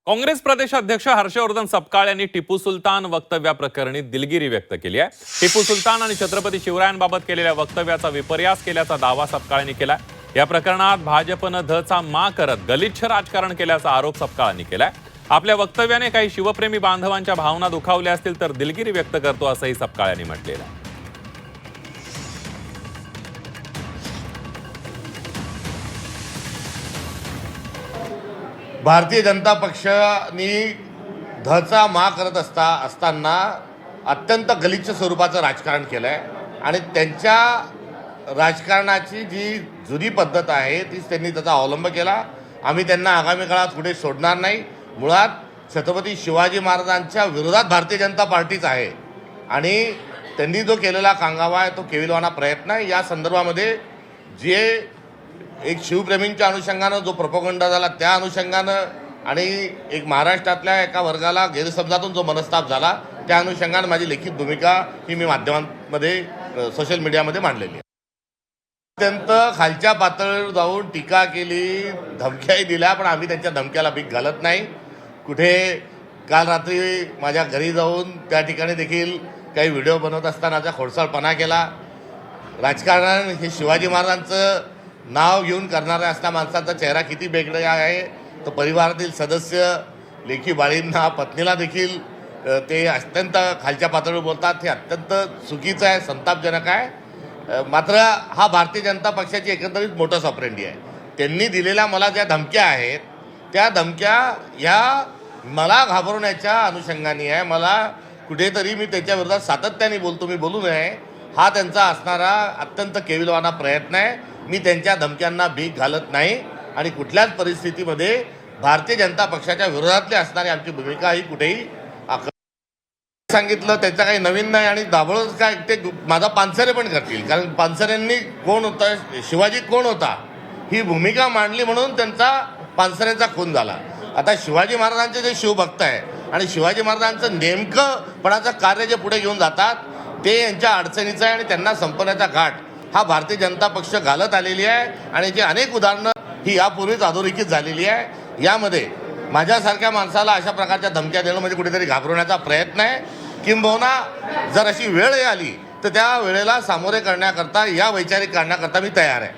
काँग्रेस प्रदेशाध्यक्ष हर्षवर्धन सपकाळ यांनी टिपू सुलतान वक्तव्याप्रकरणी दिलगिरी व्यक्त केली आहे। टिपू सुलतान आणि छत्रपती शिवरायांबाबत केलेल्या वक्तव्याचा विपर्यास केल्याचा दावा सपकाळांनी केलाय। या प्रकरणात भाजपनं धचा मा करत गलिच्छ राजकारण केल्याचा आरोप सपकाळांनी केलाय। आपल्या वक्तव्याने काही शिवप्रेमी बांधवांच्या भावना दुखावल्या असतील तर दिलगिरी व्यक्त करतो असंही सपकाळ यांनी म्हटलेलं आहे। भारतीय जनता पक्षाने धचा मा करत असताना अत्यंत गलिच्छ स्वरूपाचं राजकारण केलं आहे आणि त्यांच्या राजकारणाची जी जुनी पद्धत आहे तीच त्यांनी त्याचा अवलंब केला। आम्ही त्यांना आगामी काळात पुढे सोडणार नाही। मुळात छत्रपती शिवाजी महाराजांच्या विरोधात भारतीय जनता पार्टीच आहे आणि त्यांनी जो केलेला कांगावा आहे तो केविलवाना प्रयत्न आहे। या संदर्भामध्ये जे एक शिवप्रेमींच्या अनुषंगानं जो प्रोपगंडा झाला त्या अनुषंगानं आणि एक महाराष्ट्रातल्या एका वर्गाला गैरसमजातून जो मनस्ताप झाला त्या अनुषंगानं माझी लिखित भूमिका ही मी माध्यमांमध्ये सोशल मीडियामध्ये मांडलेली आहे। अत्यंत खालच्या पातळीवर जाऊन टीका केली, धमक्याही दिल्या, पण आम्ही त्यांच्या धमक्याला भीक घालत नाही। कुठे काल रात्री माझ्या घरी जाऊन त्या ठिकाणी देखील काही व्हिडिओ बनवत असतानाचा खोडसाळपणा केला। राजकारण हे शिवाजी महाराजांचं नाव घेऊन करणाऱ्या असल्या माणसाचा चेहरा किती वेगळा आहे तो परिवारातील सदस्य लेखी बाळींना पत्नीला देखील ते अत्यंत खालच्या पातळीवर बोलतात। हे अत्यंत चुकीचं आहे, संतापजनक आहे। मात्र हा भारतीय जनता पक्षाची एकंदरीत मोठं ऑपरेंडी आहे। त्यांनी दिलेल्या मला ज्या धमक्या आहेत त्या धमक्या या मला घाबरवण्याच्या अनुषंगाने आहे। मला कुठेतरी मी त्याच्या विरोधात सातत्याने बोलतो, मी बोलू नये हा त्यांचा असणारा अत्यंत केविलवाना प्रयत्न आहे। मी त्यांच्या धमक्यांना भीक घालत नाही आणि कुठल्याच परिस्थितीमध्ये भारतीय जनता पक्षाच्या विरोधातली असणारी आमची भूमिका ही कुठेही सांगितलं त्याचं काही नवीन नाही आणि दाभोळच काय ते माझा पानसरे पण करतील, कारण पानसरेंनी कोण होता, शिवाजी कोण होता ही भूमिका मांडली म्हणून त्यांचा पानसरेंचा खून झाला। आता शिवाजी महाराजांचे जे शिवभक्त आहे आणि शिवाजी महाराजांचं नेमकंपणाचं कार्य जे पुढे घेऊन जातात ते यांच्या अडचणीचं आहे आणि त्यांना संपवण्याचा घाट हा भारतीय जनता पक्ष घालत आलेली आहे आणि जे अनेक उदाहरणं ही यापूर्वीच अधोरेखित झालेली आहे। यामध्ये माझ्यासारख्या माणसाला अशा प्रकारच्या धमक्या देणं म्हणजे कुठेतरी घाबरवण्याचा प्रयत्न आहे। किंबहुना जर अशी वेळ आली तर त्या वेळेला सामोरे करण्याकरता या वैचारिक करण्याकरता मी तयार आहे।